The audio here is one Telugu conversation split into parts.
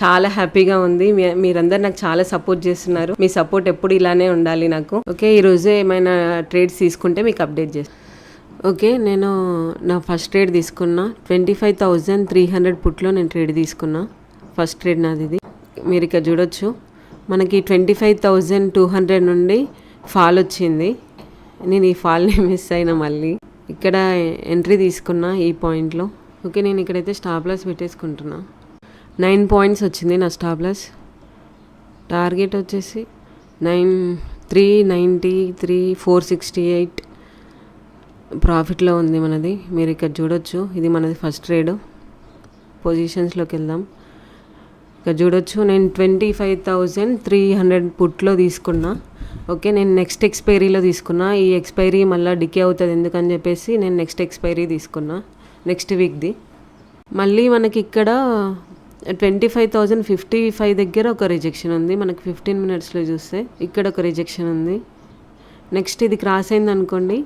చాలా హ్యాపీగా ఉంది. మీరందరూ నాకు చాలా సపోర్ట్ చేస్తున్నారు. మీ సపోర్ట్ ఎప్పుడు ఇలానే ఉండాలి నాకు. ఓకే, ఈరోజు ఏమైనా ట్రేడ్స్ తీసుకుంటే మీకు అప్డేట్ చేస్తాను. ఓకే, నేను నా ఫస్ట్ ట్రేడ్ తీసుకున్నా. 25,300 పుట్లో నేను ట్రేడ్ తీసుకున్నా. ఫస్ట్ ట్రేడ్ నాది ఇది. మీరు ఇక్కడ చూడొచ్చు, మనకి 25,200 నుండి ఫాల్ వచ్చింది. నేను ఈ ఫాల్ని మిస్ అయినా మళ్ళీ ఇక్కడ ఎంట్రీ తీసుకున్నా ఈ పాయింట్లో. ఓకే, నేను ఇక్కడైతే స్టాప్ లాస్ పెట్టేసుకుంటున్నా. 9 పాయింట్స్ వచ్చింది నా స్టాప్ లాస్. టార్గెట్ వచ్చేసి 393, 468 ప్రాఫిట్లో ఉంది మనది. మీరు ఇక్కడ చూడొచ్చు, ఇది మనది ఫస్ట్ ట్రేడ్. పొజిషన్స్లోకి వెళ్దాం. ఇక్కడ చూడొచ్చు, నేను 25,300 పుట్లో తీసుకున్నా. ఓకే, నేను నెక్స్ట్ ఎక్స్పైరీలో తీసుకున్నా. ఈ ఎక్స్పైరీ మళ్ళీ డికే అవుతుంది ఎందుకని చెప్పేసి నేను నెక్స్ట్ ఎక్స్పైరీ తీసుకున్నా, నెక్స్ట్ వీక్ది. మళ్ళీ మనకి ఇక్కడ 25,055 దగ్గర ఒక రిజెక్షన్ ఉంది. మనకి 15 మినిట్స్లో చూస్తే ఇక్కడ ఒక రిజెక్షన్ ఉంది. నెక్స్ట్ ఇది క్రాస్ అయింది అనుకోండి,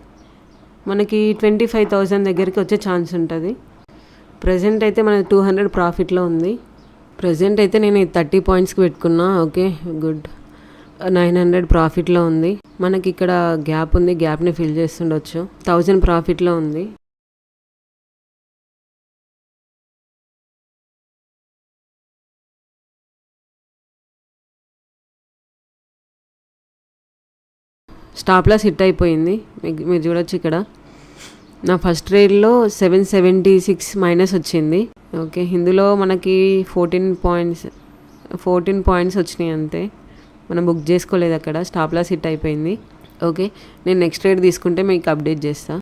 మనకి 25,000 దగ్గరికి వచ్చే ఛాన్స్ ఉంటుంది. ప్రజెంట్ అయితే మనకి 200 ప్రాఫిట్లో ఉంది. ప్రజెంట్ అయితే నేను 30 పాయింట్స్కి పెట్టుకున్నా. Okay, good. 900 ప్రాఫిట్లో ఉంది. మనకి ఇక్కడ గ్యాప్ ఉంది, గ్యాప్ని ఫిల్ చేస్తుండొచ్చు. 1000 ప్రాఫిట్లో ఉంది. స్టాప్ లాస్ హిట్ అయిపోయింది. మీరు చూడొచ్చు ఇక్కడ నా ఫస్ట్ ట్రేడ్లో 776 మైనస్ వచ్చింది. ఓకే, ఇందులో మనకి 14 పాయింట్స్ వచ్చినాయి అంతే. మనం బుక్ చేసుకోలేదు అక్కడ. స్టాప్ లాస్ హిట్ అయిపోయింది. ఓకే, నేను నెక్స్ట్ ట్రేడ్ తీసుకుంటే మీకు అప్డేట్ చేస్తా.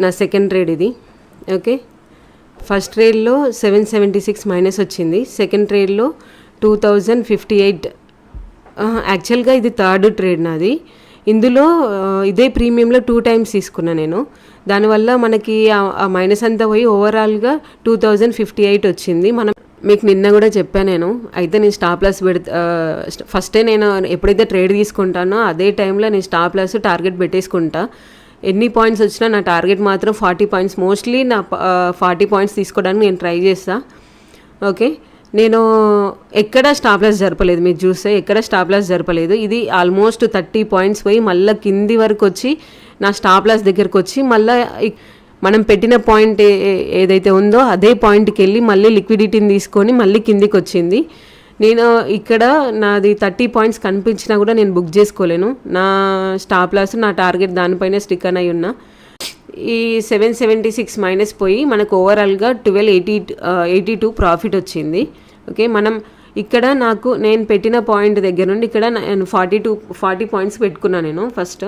నా సెకండ్ ట్రేడ్ ఇది. ఓకే, ఫస్ట్ ట్రేడ్లో 776 మైనస్ వచ్చింది. సెకండ్ ట్రేడ్లో 2058. యాక్చువల్గా ఇది థర్డ్ ట్రేడ్ నాది. ఇందులో ఇదే ప్రీమియంలో 2 టైమ్స్ తీసుకున్నా నేను. దానివల్ల మనకి ఆ మైనస్ అంతా పోయి ఓవరాల్గా 2058 వచ్చింది. మనం మీకు నిన్న కూడా చెప్పాను నేను. అయితే నేను స్టాప్ లాస్ ఫస్టే నేను ఎప్పుడైతే ట్రేడ్ తీసుకుంటానో అదే టైంలో నేను స్టాప్ లాస్ టార్గెట్ పెట్టేసుకుంటా. ఎన్ని పాయింట్స్ వచ్చినా నా టార్గెట్ మాత్రం 40 పాయింట్స్. మోస్ట్లీ నా 40 పాయింట్స్ తీసుకోవడానికి నేను ట్రై చేస్తా. ఓకే, నేను ఎక్కడ స్టాప్ లాస్ జరపలేదు. మీరు చూస్తే ఎక్కడ స్టాప్ లాస్ జరపలేదు. ఇది ఆల్మోస్ట్ 30 పాయింట్స్ పోయి మళ్ళీ కింది వరకు వచ్చి నా స్టాప్ లాస్ దగ్గరకు వచ్చి మళ్ళీ మనం పెట్టిన పాయింట్ ఏదైతే ఉందో అదే పాయింట్కి వెళ్ళి మళ్ళీ లిక్విడిటీని తీసుకొని మళ్ళీ కిందికి వచ్చింది. నేను ఇక్కడ నాది 30 పాయింట్స్ కనిపించినా కూడా నేను బుక్ చేసుకోలేను. నా స్టాప్ లాస్ నా టార్గెట్ దానిపైన స్టిక్ అని ఉన్నా. ఈ 776 మైనస్ పోయి మనకు ఓవరాల్గా 1282 ప్రాఫిట్ వచ్చింది. ఓకే, మనం ఇక్కడ నేను పెట్టిన పాయింట్ దగ్గర నుండి ఇక్కడ నేను 40 పాయింట్స్ పెట్టుకున్నాను. నేను ఫస్ట్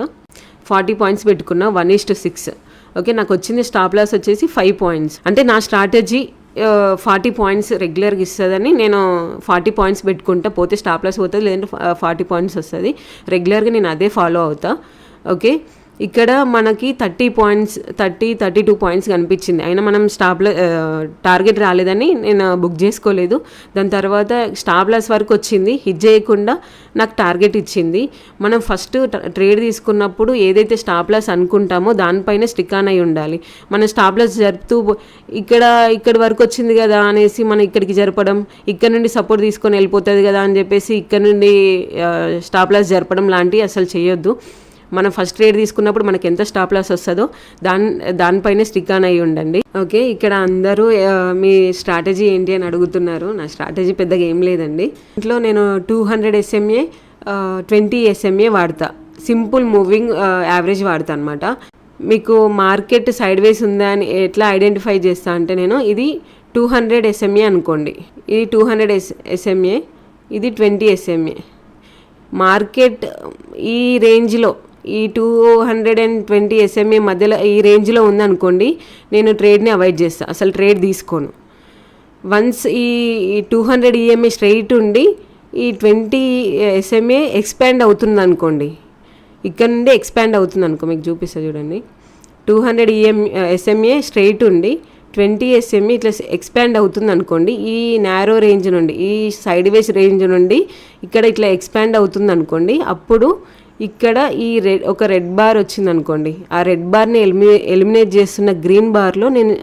40 పాయింట్స్ పెట్టుకున్నా 1:6. ఓకే, నాకు వచ్చింది స్టాప్ లాస్ వచ్చేసి 5 పాయింట్స్. అంటే నా స్ట్రాటజీ 40 పాయింట్స్ రెగ్యులర్గా ఇస్తుందని నేను 40 పాయింట్స్ పెట్టుకుంటా. పోతే స్టాప్ లాస్ పోతుంది, లేదంటే 40 పాయింట్స్ వస్తుంది. రెగ్యులర్గా నేను అదే ఫాలో అవుతా. ఓకే, ఇక్కడ మనకి 32 పాయింట్స్ కనిపించింది. అయినా మనం టార్గెట్ రాలేదని నేను బుక్ చేసుకోలేదు. దాని తర్వాత స్టాప్ లాస్ వరకు వచ్చింది, హిట్ చేయకుండా నాకు టార్గెట్ ఇచ్చింది. మనం ఫస్ట్ ట్రేడ్ తీసుకున్నప్పుడు ఏదైతే స్టాప్ లాస్ అనుకుంటామో దానిపైన స్టిక్ ఆన్ అయి ఉండాలి. మనం స్టాప్ లాస్ జరుపుతూ ఇక్కడి వరకు వచ్చింది కదా అనేసి మనం ఇక్కడికి జరపడం, ఇక్కడ నుండి సపోర్ట్ తీసుకొని వెళ్ళిపోతుంది కదా అని చెప్పేసి ఇక్కడ నుండి స్టాప్ లాస్ జరపడం లాంటివి అసలు చేయొద్దు. మనం ఫస్ట్ ట్రేడ్ తీసుకున్నప్పుడు మనకి ఎంత స్టాప్ లాస్ వస్తుందో దానిపైనే స్టిక్ ఆన్ అయ్యి ఉండండి. ఓకే, ఇక్కడ అందరూ మీ స్ట్రాటజీ ఏంటి అని అడుగుతున్నారు. నా స్ట్రాటజీ పెద్దగా ఏం లేదండి. ఇంట్లో నేను 200 SMA 20 SMA వాడతా. సింపుల్ మూవింగ్ యావరేజ్ వాడతా అనమాట. మీకు మార్కెట్ సైడ్ వేస్ ఉందా అని ఎట్లా ఐడెంటిఫై చేస్తా అంటే, నేను ఇది 200 SMA అనుకోండి, ఇది 200 SMA, ఇది 20 SMA. మార్కెట్ ఈ రేంజ్లో, ఈ 220 SMA మధ్యలో ఈ రేంజ్లో ఉందనుకోండి, నేను ట్రేడ్ని అవాయిడ్ చేస్తాను, అసలు ట్రేడ్ తీసుకోను. వన్స్ ఈ 200 EMA స్ట్రైట్ ఉండి ఈ 20 SMA ఎక్స్పాండ్ అవుతుంది అనుకోండి, ఇక్కడ నుండి ఎక్స్పాండ్ అవుతుంది అనుకో, మీకు చూపిస్తా చూడండి. 200 SMA స్ట్రైట్ ఉండి 20 SMA ఇట్లా ఎక్స్పాండ్ అవుతుంది అనుకోండి, ఈ నారో రేంజ్ నుండి, ఈ సైడ్ వేస్ రేంజ్ నుండి ఇక్కడ ఇట్లా ఎక్స్పాండ్ అవుతుంది అనుకోండి, అప్పుడు ఇక్కడ ఈ ఒక రెడ్ బార్ వచ్చింది అనుకోండి, ఆ రెడ్ బార్ని ఎలిమినేట్ చేస్తున్న గ్రీన్ బార్లో నేను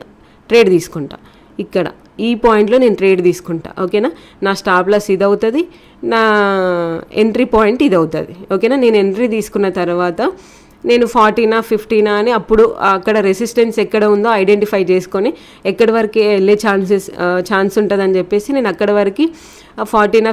ట్రేడ్ తీసుకుంటా. ఇక్కడ ఈ పాయింట్లో నేను ట్రేడ్ తీసుకుంటా. ఓకేనా, నా స్టాప్ లాస్ ఇది అవుతుంది, నా ఎంట్రీ పాయింట్ ఇది అవుతుంది. ఓకేనా, నేను ఎంట్రీ తీసుకున్న తర్వాత నేను 40నా 50నా అని అప్పుడు అక్కడ రెసిస్టెన్స్ ఎక్కడ ఉందో ఐడెంటిఫై చేసుకొని ఎక్కడి వరకు వెళ్ళే ఛాన్స్ ఉంటుందని చెప్పేసి నేను అక్కడ వరకు 40నా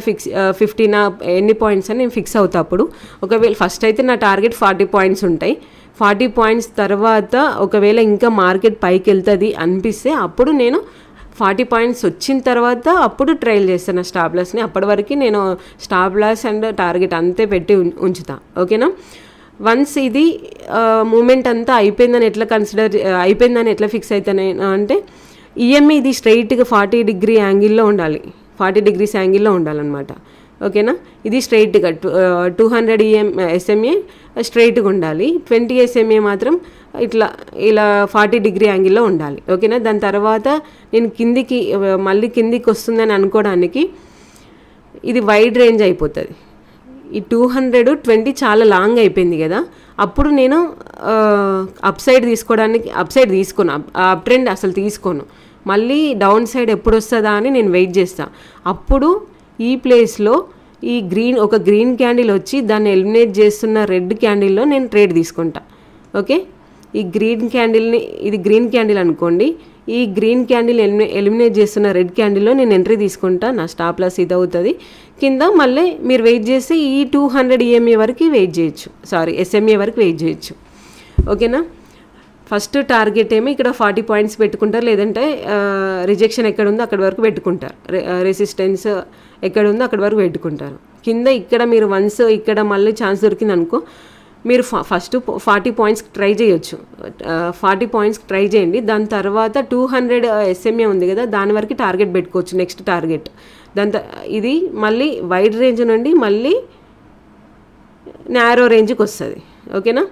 50నా ఎన్ని పాయింట్స్ అని నేను ఫిక్స్ అవుతా. అప్పుడు ఒకవేళ ఫస్ట్ అయితే నా టార్గెట్ 40 పాయింట్స్ ఉంటాయి. 40 పాయింట్స్ తర్వాత ఒకవేళ ఇంకా మార్కెట్ పైకి వెళ్తుంది అనిపిస్తే అప్పుడు నేను 40 పాయింట్స్ వచ్చిన తర్వాత అప్పుడు ట్రయల్ చేస్తాను నా స్టాప్ లాస్ని. అప్పటి వరకు నేను స్టాప్ లాస్ అండ్ టార్గెట్ అంతే పెట్టి ఉంచుతా. ఓకేనా, వన్స్ ఇది మూమెంట్ అంతా అయిపోయిందని ఎట్లా ఫిక్స్ అవుతాను అంటే, ఈఎంఐ ఇది స్ట్రైట్గా 40 డిగ్రీ యాంగిల్లో ఉండాలి, 40 డిగ్రీస్ యాంగిల్లో ఉండాలన్నమాట. ఓకేనా, ఇది స్ట్రైట్గా 200 SMA స్ట్రైట్గా ఉండాలి, 20 SMA మాత్రం ఇలా 40 డిగ్రీ యాంగిల్లో ఉండాలి. ఓకేనా, దాని తర్వాత నేను మళ్ళీ కిందికి వస్తుందని అనుకోవడానికి ఇది వైడ్ రేంజ్ అయిపోతుంది. ఈ 220 చాలా లాంగ్ అయిపోయింది కదా, అప్పుడు నేను అప్ సైడ్ తీసుకోను, అప్ ట్రెండ్ అసలు తీసుకోను. మళ్ళీ డౌన్ సైడ్ ఎప్పుడు వస్తుందా అని నేను వెయిట్ చేస్తాను. అప్పుడు ఈ ప్లేస్లో ఒక గ్రీన్ క్యాండిల్ వచ్చి దాన్ని ఎలిమినేట్ చేస్తున్న రెడ్ క్యాండిల్లో నేను ట్రేడ్ తీసుకుంటా. ఓకే, ఈ గ్రీన్ క్యాండిల్ అనుకోండి, ఈ గ్రీన్ క్యాండిల్ ఎలిమినేట్ చేస్తున్న రెడ్ క్యాండిల్లో నేను ఎంట్రీ తీసుకుంటా. నా స్టాప్ లాస్ ఇది అవుతుంది. కింద మళ్ళీ మీరు వెయిట్ చేస్తే ఈ 200 EMA వరకు SMA వరకు వెయిట్ చేయొచ్చు. ఓకేనా, ఫస్ట్ టార్గెట్ ఏమో ఇక్కడ 40 పాయింట్స్ పెట్టుకుంటారు, లేదంటే రిజెక్షన్ ఎక్కడ ఉందో అక్కడి వరకు పెట్టుకుంటారు, రెసిస్టెన్స్ ఎక్కడ ఉందో అక్కడి వరకు పెట్టుకుంటారు. కింద ఇక్కడ మీరు వన్స్ ఇక్కడ మళ్ళీ ఛాన్స్ దొరికింది అనుకో, మీరు ఫస్ట్ 40 పాయింట్స్కి ట్రై చేయొచ్చు. 40 పాయింట్స్కి ట్రై చేయండి. దాని తర్వాత 200 SMA ఉంది కదా, దాని వరకు టార్గెట్ పెట్టుకోవచ్చు, నెక్స్ట్ టార్గెట్. ఇది మళ్ళీ వైడ్ రేంజ్ నుండి మళ్ళీ నారో రేంజ్కి వస్తుంది. ఓకేనా,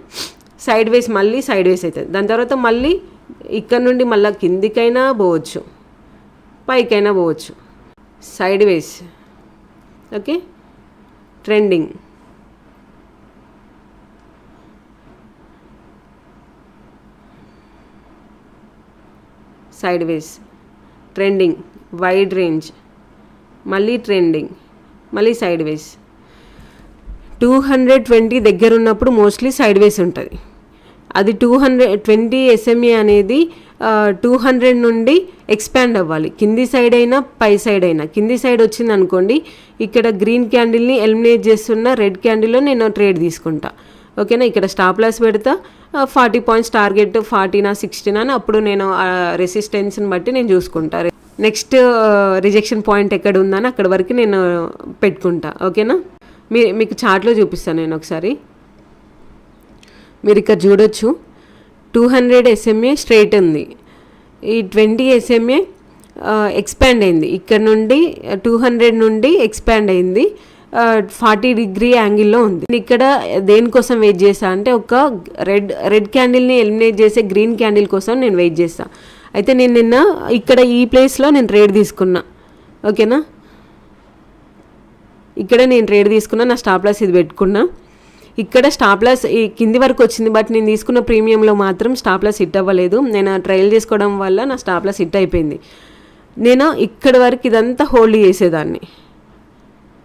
సైడ్ వేస్ మళ్ళీ సైడ్ వేస్ అవుతుంది. దాని తర్వాత మళ్ళీ ఇక్కడ నుండి మళ్ళీ కిందికైనా పోవచ్చు, పైకైనా పోవచ్చు. సైడ్ వేస్. Okay, trending. సైడ్ వేస్, ట్రెండింగ్, వైడ్ రేంజ్, మళ్ళీ ట్రెండింగ్, మళ్ళీ సైడ్ వేస్. 220 దగ్గర ఉన్నప్పుడు మోస్ట్లీ సైడ్ వేస్ ఉంటుంది. అది 220 SMA అనేది 200 నుండి ఎక్స్పాండ్ అవ్వాలి. కింది సైడ్ అయినా పై సైడ్ అయినా. కింది సైడ్ వచ్చింది అనుకోండి, ఇక్కడ గ్రీన్ క్యాండిల్ని ఎలిమినేట్ చేస్తున్న రెడ్ క్యాండిల్లో నేను ట్రేడ్ తీసుకుంటా. ఓకేనా, ఇక్కడ స్టాప్ లాస్ పెడతా. 40 పాయింట్స్ టార్గెట్, 40నా 60నా అని అప్పుడు నేను రెసిస్టెన్స్ని బట్టి నేను చూసుకుంటా. నెక్స్ట్ రిజెక్షన్ పాయింట్ ఎక్కడ ఉందని అక్కడ వరకు నేను పెట్టుకుంటా. ఓకేనా, మీకు చార్ట్లో చూపిస్తాను నేను ఒకసారి. మీరు ఇక్కడ చూడొచ్చు, 200 SMA స్ట్రైట్ ఉంది. ఈ 20 SMA ఎక్స్పాండ్ అయింది. ఇక్కడ నుండి 200 నుండి ఎక్స్పాండ్ అయింది, 40 డిగ్రీ యాంగిల్లో ఉంది. ఇక్కడ దేనికోసం వెయిట్ చేస్తా అంటే ఒక రెడ్ క్యాండిల్ని ఎలిమినేట్ చేసే గ్రీన్ క్యాండిల్ కోసం నేను వెయిట్ చేస్తా. అయితే నేను నిన్న ఇక్కడ ఈ ప్లేస్లో నేను ట్రేడ్ తీసుకున్నా. ఓకేనా, ఇక్కడ నేను ట్రేడ్ తీసుకున్నా, నా స్టాప్ లాస్ ఇది పెట్టుకున్నా. ఇక్కడ స్టాప్ లాస్ ఈ కింది వరకు వచ్చింది, బట్ నేను తీసుకున్న ప్రీమియంలో మాత్రం స్టాప్ లాస్ హిట్ అవ్వలేదు. నేను ట్రయల్ చేసుకోవడం వల్ల నా స్టాప్ లాస్ హిట్ అయిపోయింది. నేను ఇక్కడ వరకు ఇదంతా హోల్డ్ చేసేదాన్ని.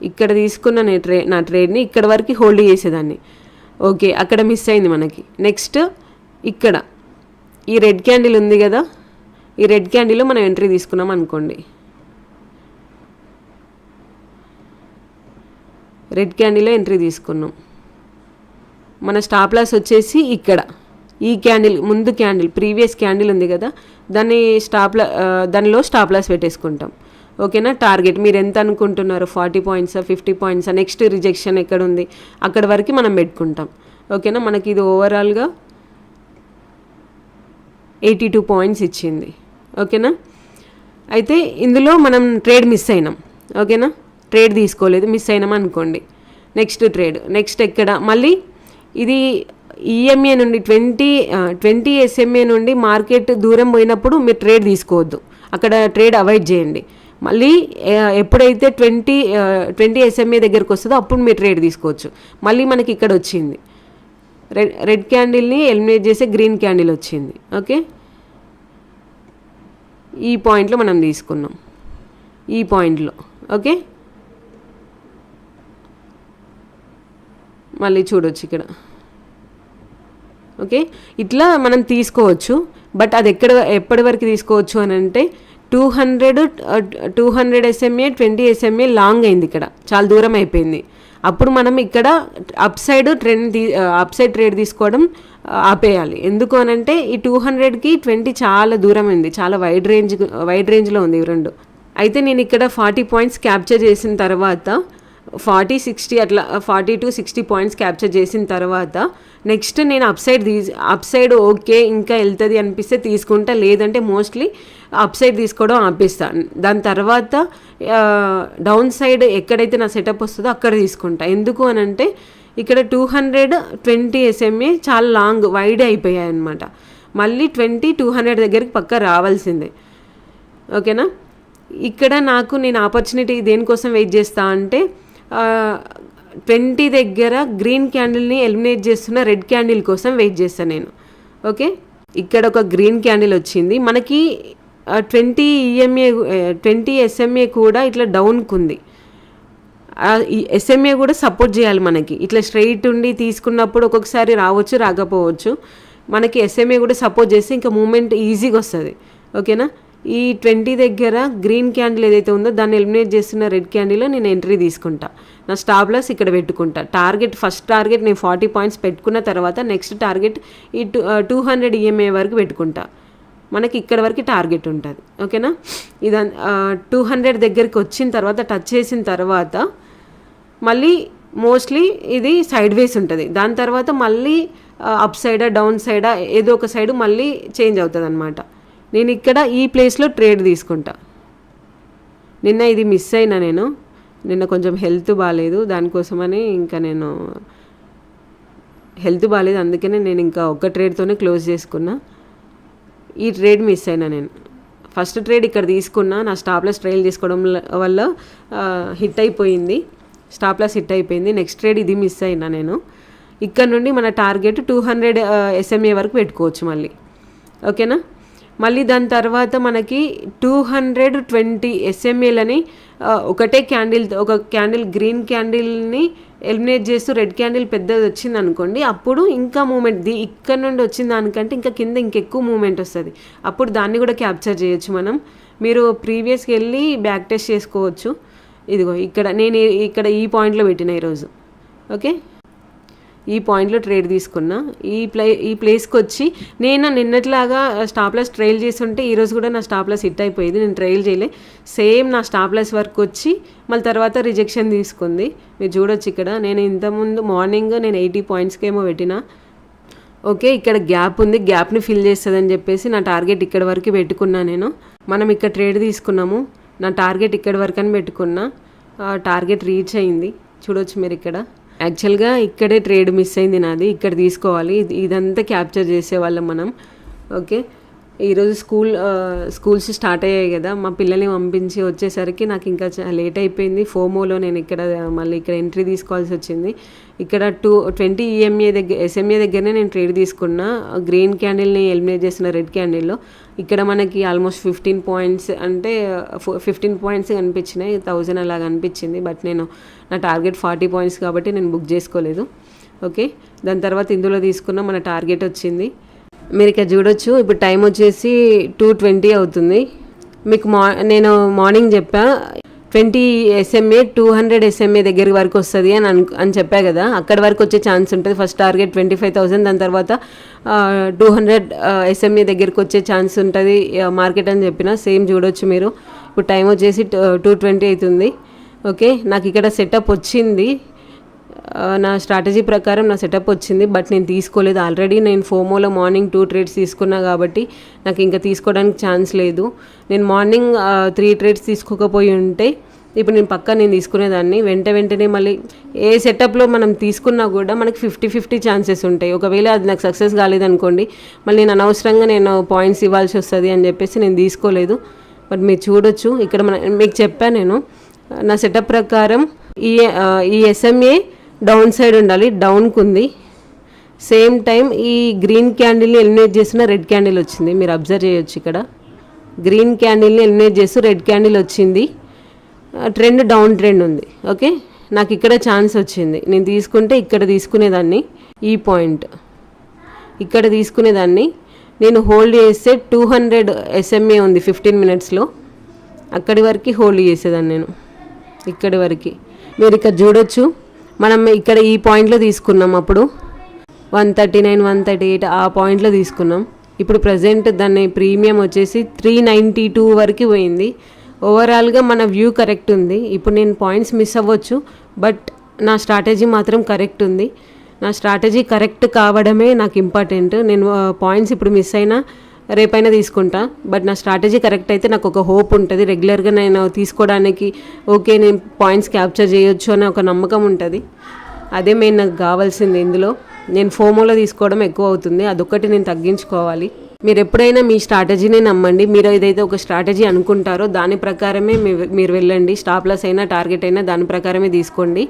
ఇక్కడ తీసుకున్న నా ట్రేడ్ని ఇక్కడ వరకు హోల్డ్ చేసేదాన్ని. ఓకే, అక్కడ మిస్ అయింది మనకి. నెక్స్ట్ ఇక్కడ ఈ రెడ్ క్యాండిల్ ఉంది కదా, ఈ రెడ్ క్యాండిల్లో మనం ఎంట్రీ తీసుకున్నాం అనుకోండి. రెడ్ క్యాండిల్లో ఎంట్రీ తీసుకున్నాం. మన స్టాప్ లాస్ వచ్చేసి ఇక్కడ ఈ క్యాండిల్, ముందు క్యాండిల్, ప్రీవియస్ క్యాండిల్ ఉంది కదా, దానిలో స్టాప్ లాస్ పెట్టేసుకుంటాం. ఓకేనా, టార్గెట్ మీరు ఎంత అనుకుంటున్నారు, 40 పాయింట్సా 50 పాయింట్సా, నెక్స్ట్ రిజెక్షన్ ఎక్కడ ఉంది అక్కడ వరకు మనం పెట్టుకుంటాం. ఓకేనా, మనకి ఇది ఓవరాల్గా 82 పాయింట్స్ ఇచ్చింది. ఓకేనా, అయితే ఇందులో మనం ట్రేడ్ మిస్ అయినాం. ఓకేనా, ట్రేడ్ తీసుకోలేదు, మిస్ అయినాం అనుకోండి. నెక్స్ట్ ట్రేడ్, నెక్స్ట్ ఎక్కడ మళ్ళీ ఇది ఈఎంఏ నుండి 20 SMA నుండి మార్కెట్ దూరం పోయినప్పుడు మీరు ట్రేడ్ తీసుకోవద్దు, అక్కడ ట్రేడ్ అవాయిడ్ చేయండి. మళ్ళీ ఎప్పుడైతే 20 SMA దగ్గరకు వస్తుందో అప్పుడు మీరు ట్రేడ్ తీసుకోవచ్చు. మళ్ళీ మనకి ఇక్కడ వచ్చింది రెడ్ క్యాండిల్ని ఎలిమినేట్ చేసే గ్రీన్ క్యాండిల్ వచ్చింది. ఓకే, ఈ పాయింట్లో మనం తీసుకున్నాం, ఈ పాయింట్లో. ఓకే, మళ్ళీ చూడొచ్చు ఇక్కడ. ఓకే, ఇట్లా మనం తీసుకోవచ్చు. బట్ అది ఎప్పటి వరకు తీసుకోవచ్చు అని అంటే 200 SMA 20 SMA లాంగ్ అయింది, ఇక్కడ చాలా దూరం అయిపోయింది. అప్పుడు మనం ఇక్కడ అప్ సైడ్ ట్రేడ్ తీసుకోవడం ఆపేయాలి. ఎందుకు అనంటే ఈ 200కి 20 చాలా దూరం ఉంది, చాలా వైడ్ రేంజ్లో ఉంది ఇవి రెండు. అయితే నేను ఇక్కడ 40 పాయింట్స్ క్యాప్చర్ చేసిన తర్వాత 40-60 అట్లా 40 to 60 పాయింట్స్ క్యాప్చర్ చేసిన తర్వాత నెక్స్ట్ నేను అప్ సైడ్ ఓకే ఇంకా వెళ్తుంది అనిపిస్తే తీసుకుంటా, లేదంటే మోస్ట్లీ అప్ సైడ్ తీసుకోవడం ఆపేస్తాను. దాని తర్వాత డౌన్ సైడ్ ఎక్కడైతే నా సెటప్ వస్తుందో అక్కడ తీసుకుంటా. ఎందుకు అని అంటే ఇక్కడ 220 SMA చాలా లాంగ్ వైడ్ అయిపోయాయి అనమాట. మళ్ళీ 200 దగ్గరికి పక్క రావాల్సిందే. ఓకేనా, ఇక్కడ నేను ఆపర్చునిటీ దేనికోసం వెయిట్ చేస్తా అంటే 20 దగ్గర గ్రీన్ క్యాండిల్ని ఎలిమినేట్ చేస్తున్న రెడ్ క్యాండిల్ కోసం వెయిట్ చేస్తాను నేను. ఓకే, ఇక్కడ ఒక గ్రీన్ క్యాండిల్ వచ్చింది మనకి. 20 SMA కూడా ఇట్లా డౌన్కి ఉంది. SMA కూడా సపోర్ట్ చేయాలి మనకి. ఇట్లా స్ట్రైట్ ఉండి తీసుకున్నప్పుడు ఒక్కొక్కసారి రావచ్చు, రాకపోవచ్చు. మనకి SMA కూడా సపోర్ట్ చేస్తే ఇంకా మూమెంట్ ఈజీగా వస్తుంది. ఓకేనా, ఈ 20 దగ్గర గ్రీన్ క్యాండిల్ ఏదైతే ఉందో దాన్ని ఎలిమినేట్ చేస్తున్న రెడ్ క్యాండిల్లో నేను ఎంట్రీ తీసుకుంటా. నా స్టాప్ లాస్ ఇక్కడ పెట్టుకుంటా. ఫస్ట్ టార్గెట్ నేను 40 పాయింట్స్ పెట్టుకున్న తర్వాత నెక్స్ట్ టార్గెట్ ఈ 200 EMA వరకు పెట్టుకుంటా. మనకి ఇక్కడ వరకు టార్గెట్ ఉంటుంది. ఓకేనా, ఇది 200 దగ్గరికి వచ్చిన తర్వాత టచ్ చేసిన తర్వాత మళ్ళీ మోస్ట్లీ ఇది సైడ్ వేస్ ఉంటుంది. దాని తర్వాత మళ్ళీ అప్ సైడా డౌన్ సైడా ఏదో ఒక సైడ్ మళ్ళీ చేంజ్ అవుతుంది అనమాట. నేను ఇక్కడ ఈ ప్లేస్లో ట్రేడ్ తీసుకుంటా. నిన్న ఇది మిస్ అయినా, నిన్న కొంచెం హెల్త్ బాగాలేదు, దానికోసమని ఇంకా నేను హెల్త్ బాగాలేదు, అందుకనే నేను ఇంకా ఒక్క ట్రేడ్తోనే క్లోజ్ చేసుకున్నా. ఈ ట్రేడ్ మిస్ అయినా నేను. ఫస్ట్ ట్రేడ్ ఇక్కడ తీసుకున్నా, నా స్టాప్ లాస్ ట్రైల్ తీసుకోవడం వల్ల హిట్ అయిపోయింది, స్టాప్ లాస్ హిట్ అయిపోయింది. నెక్స్ట్ ట్రేడ్ ఇది మిస్ అయినా నేను. ఇక్కడ నుండి మన టార్గెట్ 200 SMA వరకు పెట్టుకోవచ్చు మళ్ళీ, ఓకేనా. మళ్ళీ దాని తర్వాత మనకి 220 SMAలని ఒకటే క్యాండిల్, ఒక క్యాండిల్ గ్రీన్ క్యాండిల్ని ఎలిమినేట్ చేస్తూ రెడ్ క్యాండిల్ పెద్దది వచ్చింది అనుకోండి, అప్పుడు ఇంకా మూమెంట్ ఇక్కడ నుండి వచ్చిన దానికంటే ఇంకా కింద ఇంకెక్కువ మూమెంట్ వస్తుంది. అప్పుడు దాన్ని కూడా క్యాప్చర్ చేయొచ్చు మనం. మీరు ప్రీవియస్కి వెళ్ళి బ్యాక్ టెస్ట్ చేసుకోవచ్చు. ఇదిగో ఇక్కడ నేను ఇక్కడ ఈ పాయింట్లో పెట్టిన ఈరోజు, ఓకే, ఈ పాయింట్లో ట్రేడ్ తీసుకున్నా. ఈ ప్లేస్కి వచ్చి నేను నిన్నట్లాగా స్టాప్ లాస్ ట్రైల్ చేస్తుంటే ఈరోజు కూడా నా స్టాప్ లాస్ హిట్ అయిపోయింది. నేను ట్రైల్ చేయలే, సేమ్ నా స్టాప్ లాస్ వరకు వచ్చి మళ్ళీ తర్వాత రిజెక్షన్ తీసుకుంది. మీరు చూడొచ్చు ఇక్కడ. నేను ఇంతకుముందు మార్నింగ్ నేను 80 పాయింట్స్కి ఏమో పెట్టినా, ఓకే. ఇక్కడ గ్యాప్ ఉంది, గ్యాప్ని ఫిల్ చేస్తుందని చెప్పేసి నా టార్గెట్ ఇక్కడ వరకు పెట్టుకున్నా నేను. మనం ఇక్కడ ట్రేడ్ తీసుకున్నాము, నా టార్గెట్ ఇక్కడ వరకు అని పెట్టుకున్నా. టార్గెట్ రీచ్ అయింది, చూడొచ్చు మీరు ఇక్కడ. యాక్చువల్గా ఇక్కడే ట్రేడ్ మిస్ అయింది నాది, ఇక్కడ తీసుకోవాలి. ఇదంతా క్యాప్చర్ చేసేవాళ్ళం మనం, ఓకే. ఈరోజు స్కూల్స్ స్టార్ట్ అయ్యాయి కదా, మా పిల్లల్ని పంపించి వచ్చేసరికి నాకు ఇంకా లేట్ అయిపోయింది. ఫోమోలో నేను ఇక్కడ మళ్ళీ ఇక్కడ ఎంట్రీ తీసుకోవాల్సి వచ్చింది. ఇక్కడ 20 SMA దగ్గరనే నేను ట్రేడ్ తీసుకున్నా. గ్రీన్ క్యాండిల్ని ఎలిమినేట్ చేసిన రెడ్ క్యాండిల్లో ఇక్కడ మనకి ఆల్మోస్ట్ 15 పాయింట్స్, అంటే 15 పాయింట్స్ కనిపించినాయి, 1000 అలా కనిపించింది. బట్ నేను నా టార్గెట్ 40 పాయింట్స్ కాబట్టి నేను బుక్ చేసుకోలేదు, ఓకే. దాని తర్వాత ఇందులో తీసుకున్న మన టార్గెట్ వచ్చింది. మీరు ఇక్కడ చూడొచ్చు. ఇప్పుడు టైం వచ్చేసి 2:20 అవుతుంది. మీకు నేను మార్నింగ్ చెప్పా 20 SMA 200 SMA దగ్గర వరకు వస్తుంది అని చెప్పా కదా, అక్కడ వరకు వచ్చే ఛాన్స్ ఉంటుంది. ఫస్ట్ టార్గెట్ 25,000, దాని తర్వాత 200 SMA దగ్గరికి వచ్చే ఛాన్స్ ఉంటుంది మార్కెట్ అని చెప్పిన. సేమ్ చూడొచ్చు మీరు. ఇప్పుడు టైం వచ్చేసి 2:20 అవుతుంది, ఓకే. నాకు ఇక్కడ సెటప్ వచ్చింది, నా స్ట్రాటజీ ప్రకారం నా సెటప్ వచ్చింది. బట్ నేను తీసుకోలేదు. ఆల్రెడీ నేను ఫోమోలో మార్నింగ్ 2 ట్రేడ్స్ తీసుకున్నా కాబట్టి నాకు ఇంకా తీసుకోవడానికి ఛాన్స్ లేదు. నేను మార్నింగ్ 3 ట్రేడ్స్ తీసుకోకపోయి ఉంటే ఇప్పుడు నేను తీసుకునేదాన్ని. వెంటనే మళ్ళీ ఏ సెటప్లో మనం తీసుకున్నా కూడా మనకి 50-50 ఛాన్సెస్ ఉంటాయి. ఒకవేళ అది నాకు సక్సెస్ కాలేదనుకోండి, మళ్ళీ నేను అనవసరంగా పాయింట్స్ ఇవ్వాల్సి వస్తుంది అని చెప్పేసి నేను తీసుకోలేదు. బట్ మీరు చూడొచ్చు ఇక్కడ మీకు చెప్పాను నేను, నా సెటప్ ప్రకారం ఈ SMA డౌన్ సైడ్ ఉండాలి, డౌన్కి ఉంది. సేమ్ టైం ఈ గ్రీన్ క్యాండిల్ని ఎలిమినేట్ చేసిన రెడ్ క్యాండిల్ వచ్చింది, మీరు అబ్జర్వ్ చేయొచ్చు. ఇక్కడ గ్రీన్ క్యాండిల్ని ఎలిమినేట్ చేస్తూ రెడ్ క్యాండిల్ వచ్చింది, ట్రెండ్ డౌన్ ట్రెండ్ ఉంది, ఓకే. నాకు ఇక్కడ ఛాన్స్ వచ్చింది. నేను తీసుకుంటే ఇక్కడ తీసుకునేదాన్ని, ఈ పాయింట్ ఇక్కడ తీసుకునేదాన్ని. నేను హోల్డ్ చేస్తే 200 SMA ఉంది 15 మినిట్స్లో, అక్కడి వరకు హోల్డ్ చేసేదాన్ని నేను, ఇక్కడి వరకు. మీరు ఇక్కడ చూడొచ్చు. మనం ఇక్కడ ఈ పాయింట్లో తీసుకున్నాం, అప్పుడు 139, 138 ఆ పాయింట్లో తీసుకున్నాం. ఇప్పుడు ప్రజెంట్ దాన్ని ప్రీమియం వచ్చేసి 392 వరకు పోయింది. ఓవరాల్గా మన వ్యూ కరెక్ట్ ఉంది. ఇప్పుడు నేను పాయింట్స్ మిస్ అవ్వచ్చు, బట్ నా స్ట్రాటజీ మాత్రం కరెక్ట్ ఉంది. నా స్ట్రాటజీ కరెక్ట్ కావడమే నాకు ఇంపార్టెంట్. నేను పాయింట్స్ ఇప్పుడు మిస్ అయినా రేపైనా తీసుకుంటా, బట్ నా స్ట్రాటజీ కరెక్ట్ అయితే నాకు ఒక హోప్ ఉంటుంది. రెగ్యులర్గా నేను తీసుకోవడానికి, ఓకే నేను పాయింట్స్ క్యాప్చర్ చేయొచ్చు అనే ఒక నమ్మకం ఉంటుంది. అదే మెయిన్ నాకు కావాల్సింది. ఇందులో నేను ఫోమోలో తీసుకోవడం ఎక్కువ అవుతుంది, అదొక్కటి నేను తగ్గించుకోవాలి. మీరు ఎప్పుడైనా మీ స్ట్రాటజీనే నమ్మండి. మీరు ఏదైతే ఒక స్ట్రాటజీ అనుకుంటారో దాని ప్రకారమే మీరు వెళ్ళండి. స్టాప్ లాస్ అయినా టార్గెట్ అయినా దాని ప్రకారమే తీసుకోండి.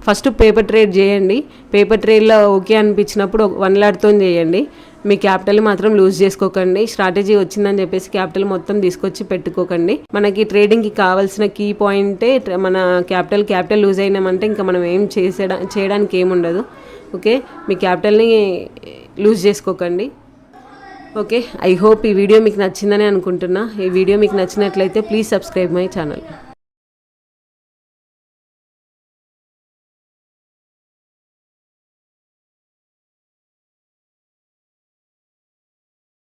ఫస్ట్ పేపర్ ట్రేడ్ చేయండి. పేపర్ ట్రేడ్లో ఓకే అనిపించినప్పుడు 1 లాట్తో చేయండి. మీ క్యాపిటల్ మాత్రం లూజ్ చేసుకోకండి. స్ట్రాటజీ వచ్చిందని చెప్పేసి క్యాపిటల్ మొత్తం తీసుకొచ్చి పెట్టుకోకండి. మనకి ట్రేడింగ్కి కావాల్సిన కీ పాయింటే మన క్యాపిటల్ లూజ్ అయినామంటే ఇంకా మనం ఏం చేయడానికి ఏముండదు, ఓకే. మీ క్యాపిటల్ని లూజ్ చేసుకోకండి, ఓకే. ఐ హోప్ ఈ వీడియో మీకు నచ్చిందని అనుకుంటున్నా. ఈ వీడియో మీకు నచ్చినట్లయితే ప్లీజ్ సబ్స్క్రైబ్ మై ఛానల్.